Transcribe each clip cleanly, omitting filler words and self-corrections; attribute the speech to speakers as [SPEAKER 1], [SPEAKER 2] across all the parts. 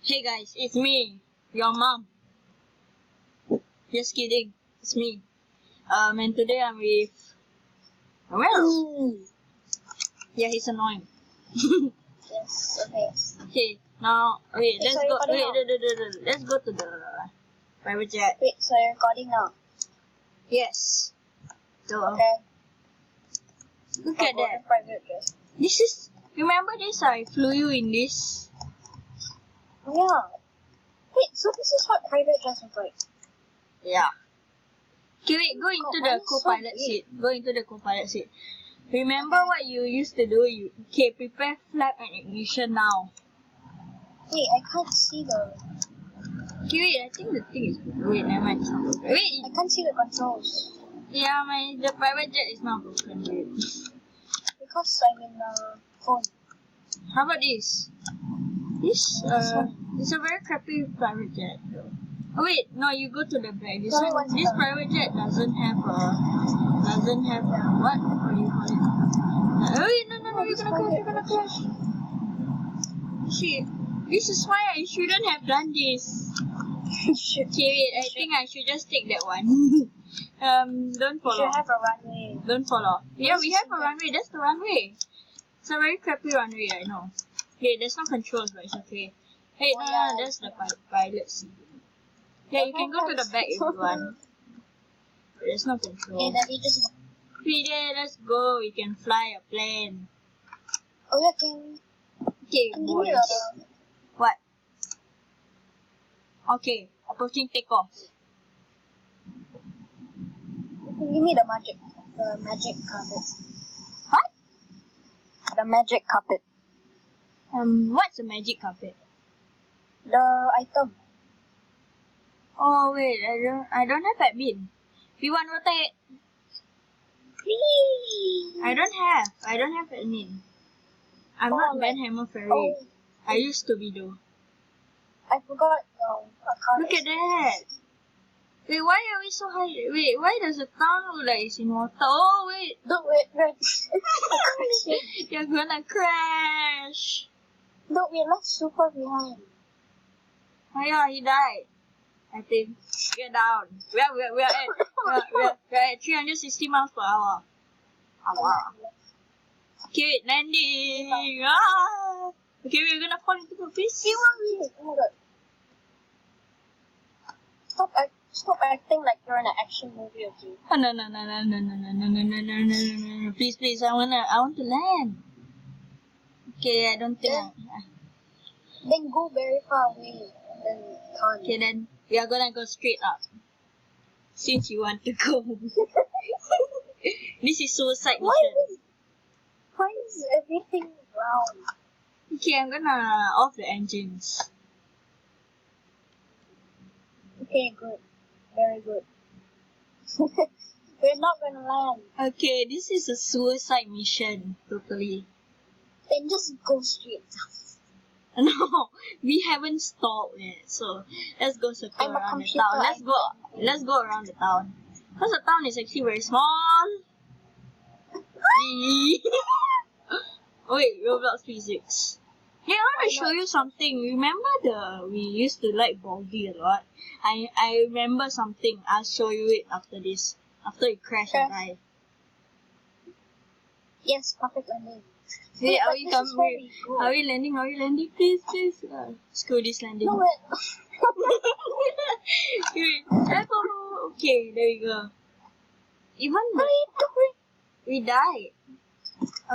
[SPEAKER 1] Hey guys, it's me, your mom. Just kidding, it's me. And today I'm with Well. Yeah, he's annoying.
[SPEAKER 2] Yes, okay.
[SPEAKER 1] Okay, now wait,
[SPEAKER 2] Okay,
[SPEAKER 1] let's
[SPEAKER 2] so
[SPEAKER 1] go.
[SPEAKER 2] recording
[SPEAKER 1] Wait,
[SPEAKER 2] now.
[SPEAKER 1] let's go to the private jet.
[SPEAKER 2] Wait, so you're recording now?
[SPEAKER 1] Yes. So
[SPEAKER 2] Okay.
[SPEAKER 1] look
[SPEAKER 2] I'll
[SPEAKER 1] at
[SPEAKER 2] go
[SPEAKER 1] that.
[SPEAKER 2] to private jet.
[SPEAKER 1] This is. Remember this? I flew you in this.
[SPEAKER 2] Yeah. Wait, so this is what private jets look like?
[SPEAKER 1] Yeah. Okay, wait. Go into
[SPEAKER 2] why
[SPEAKER 1] the
[SPEAKER 2] is it so
[SPEAKER 1] co-pilot
[SPEAKER 2] big?
[SPEAKER 1] seat. Go into the co-pilot seat. Remember what you used to do? Okay, prepare flap and ignition now.
[SPEAKER 2] Wait, I can't see the...
[SPEAKER 1] Okay, wait, I think the thing is... Wait, never mind. It's not broken. Wait,
[SPEAKER 2] I can't see the controls.
[SPEAKER 1] yeah, the private jet is not broken. Wait.
[SPEAKER 2] Because I'm in the phone.
[SPEAKER 1] How about this? This, it's a very crappy private jet. Oh, wait, no, you go to the back. This
[SPEAKER 2] Sorry,
[SPEAKER 1] one,
[SPEAKER 2] what's
[SPEAKER 1] this
[SPEAKER 2] the-
[SPEAKER 1] private jet doesn't have what? What do you call it? Oh, wait, no,
[SPEAKER 2] Oh,
[SPEAKER 1] you're
[SPEAKER 2] this
[SPEAKER 1] gonna crash, you're
[SPEAKER 2] private
[SPEAKER 1] gonna crash. Shit, this is why I shouldn't have done this.
[SPEAKER 2] Shit.
[SPEAKER 1] Okay, wait, I think I should just take that one. Don't
[SPEAKER 2] You
[SPEAKER 1] follow.
[SPEAKER 2] should have a runway.
[SPEAKER 1] Don't follow. Yeah, we have a runway. That's the runway. It's a very crappy runway, I know. Okay, there's no controls, but it's okay. Hey,
[SPEAKER 2] Oh,
[SPEAKER 1] no,
[SPEAKER 2] yeah.
[SPEAKER 1] that's the pilot seat. Yeah, you can go to the back if you want. But there's no
[SPEAKER 2] Okay,
[SPEAKER 1] control.
[SPEAKER 2] then we just...
[SPEAKER 1] PJ, let's go. We can fly a plane.
[SPEAKER 2] Oh yeah, can
[SPEAKER 1] Okay,
[SPEAKER 2] you give me
[SPEAKER 1] boys.
[SPEAKER 2] the...
[SPEAKER 1] What? Okay, approaching takeoff.
[SPEAKER 2] Give me the magic carpet.
[SPEAKER 1] What?
[SPEAKER 2] The magic carpet.
[SPEAKER 1] What's a magic carpet?
[SPEAKER 2] The item.
[SPEAKER 1] Oh wait, I don't have admin. You want rotate?
[SPEAKER 2] Please.
[SPEAKER 1] I don't have admin. I'm not Ben Hammer Fairy.
[SPEAKER 2] Oh,
[SPEAKER 1] I used to be though.
[SPEAKER 2] I forgot. I can't.
[SPEAKER 1] Look at that. Wait, why are we so high? Wait, why does the town look like it's in water? Oh wait,
[SPEAKER 2] No, wait.
[SPEAKER 1] you're gonna crash.
[SPEAKER 2] No, we're not super behind.
[SPEAKER 1] Oh yeah, he died. I think. Get down. We're at 360 miles per hour. Okay, wait, landing. Ah. Okay, we're gonna fall into the abyss.
[SPEAKER 2] Oh my god. Stop acting like you're in an action movie, okay?
[SPEAKER 1] Oh, no. Please, I want to land. Okay, I don't think
[SPEAKER 2] Then go very far away. Then turn.
[SPEAKER 1] Okay, then we are gonna go straight up. Since you want to go. This is suicide mission.
[SPEAKER 2] Why is everything round?
[SPEAKER 1] Okay, I'm gonna off the engines.
[SPEAKER 2] Okay, good. Very good. We're not gonna land.
[SPEAKER 1] Okay, this is a suicide mission, totally.
[SPEAKER 2] Then just go straight.
[SPEAKER 1] No, we haven't stalled yet, so let's go circle
[SPEAKER 2] I'm a
[SPEAKER 1] around the
[SPEAKER 2] computer,
[SPEAKER 1] town. Let's go around the town. Because the town is actually very small. Wait, Roblox Physics. Hey, I want to show you something. Remember we used to like Baldi a lot? I remember something. I'll show you it after this. After you crash and die.
[SPEAKER 2] Yes, perfect landing.
[SPEAKER 1] Hey,
[SPEAKER 2] But
[SPEAKER 1] are we
[SPEAKER 2] this is where we go.
[SPEAKER 1] Are we landing? Please. Screw this landing.
[SPEAKER 2] No, wait.
[SPEAKER 1] Okay, there we go. Even we died.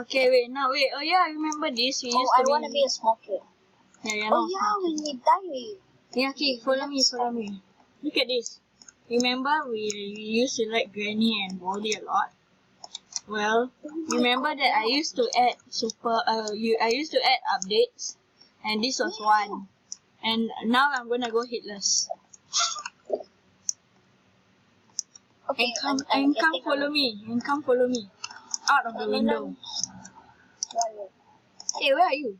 [SPEAKER 1] Okay, wait. Oh yeah, I remember this. We used
[SPEAKER 2] I
[SPEAKER 1] to
[SPEAKER 2] want to be a small kid.
[SPEAKER 1] Yeah, you're
[SPEAKER 2] Oh
[SPEAKER 1] not
[SPEAKER 2] yeah,
[SPEAKER 1] smart.
[SPEAKER 2] when we die.
[SPEAKER 1] Yeah, okay, follow me. Look at this. Remember we used to like Granny and Baldi a lot? Well, remember that I used to add I used to add updates, and this was one. And now I'm gonna go hitless.
[SPEAKER 2] Okay,
[SPEAKER 1] And come follow me. Out of the window. Hey, where are you?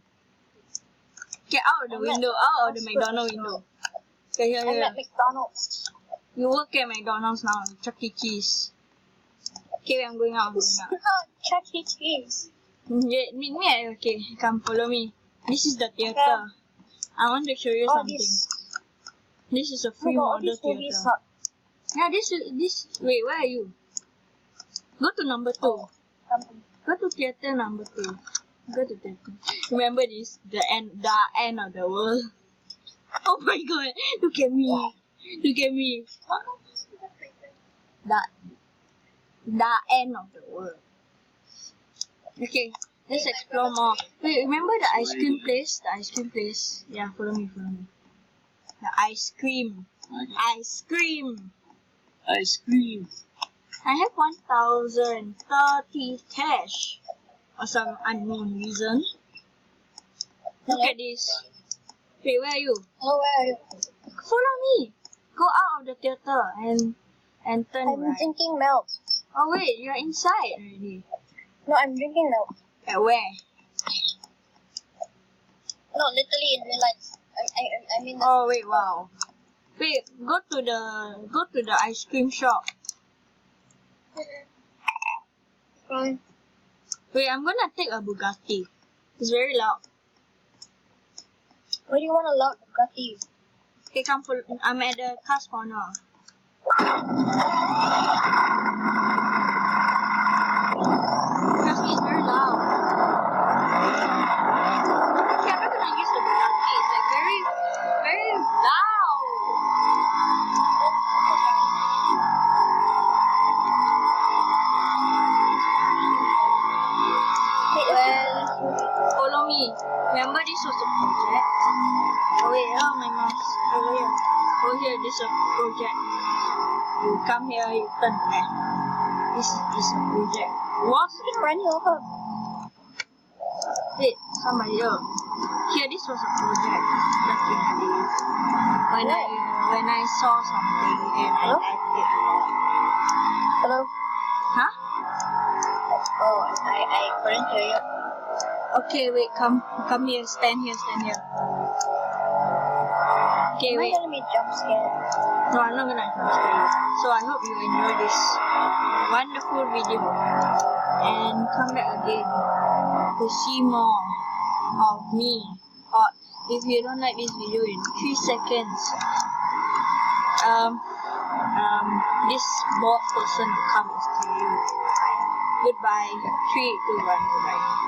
[SPEAKER 1] Get out of the window. Out of the McDonald's window. Okay,
[SPEAKER 2] I'm
[SPEAKER 1] here.
[SPEAKER 2] at McDonald's.
[SPEAKER 1] You work at McDonald's now. Chuck E. Cheese. Okay, I'm going out.
[SPEAKER 2] Chuck E. Cheese.
[SPEAKER 1] Yeah, meet me at, okay, come follow me. This is the theater. I want to show you
[SPEAKER 2] Oh,
[SPEAKER 1] something. This is a
[SPEAKER 2] Oh my
[SPEAKER 1] free
[SPEAKER 2] god, all
[SPEAKER 1] model
[SPEAKER 2] these movies
[SPEAKER 1] theater.
[SPEAKER 2] suck.
[SPEAKER 1] Yeah, this. Wait, where are you? Go to number 2.
[SPEAKER 2] Oh.
[SPEAKER 1] Go to theater number 2. Go to theater. Remember this? The end of the world. Oh my god! Look at me. Look at me. The end of the world. Okay, let's explore more. Wait, remember the ice cream place? The ice cream place. Yeah, follow me. The ice cream. Ice cream.
[SPEAKER 3] Ice cream.
[SPEAKER 1] I have 1,030 cash for some unknown reason. Look at this. Wait, where are you?
[SPEAKER 2] Oh, where are you?
[SPEAKER 1] Follow me. Go out of the theater and turn
[SPEAKER 2] I'm
[SPEAKER 1] right.
[SPEAKER 2] drinking milk.
[SPEAKER 1] Oh wait, you're inside already.
[SPEAKER 2] No, I'm drinking milk.
[SPEAKER 1] At where?
[SPEAKER 2] No, literally in real life. I mean.
[SPEAKER 1] Oh wait, wow. Wait, go to the ice cream shop.
[SPEAKER 2] Fine.
[SPEAKER 1] Wait, I'm gonna take a Bugatti. It's very loud.
[SPEAKER 2] Where do you want a loud Bugatti?
[SPEAKER 1] Okay, come follow. I'm at the cars corner. Trust me, it's very loud. Okay, I'm not gonna use the Bugatti. It's like very loud. Well, follow me. Remember this was a project? Oh wait, oh my mouse. Over here. Over here, this is a project. You come here, you turn left. This is a project. Was
[SPEAKER 2] running over.
[SPEAKER 1] wait, somebody else. Here, this was a project back in the days. When I saw something and I liked it a lot.
[SPEAKER 2] Hello?
[SPEAKER 1] Huh?
[SPEAKER 2] Oh, I couldn't hear you.
[SPEAKER 1] Okay, wait, come here, stand here. Okay,
[SPEAKER 2] Am I
[SPEAKER 1] wait.
[SPEAKER 2] gonna be jump scared?
[SPEAKER 1] No, I'm not gonna transfer you. So I hope you enjoy this wonderful video and come back again to see more of me. Or if you don't like this video in 3 seconds, this bald person will come and scare you. Goodbye. 3, 2, 1, goodbye.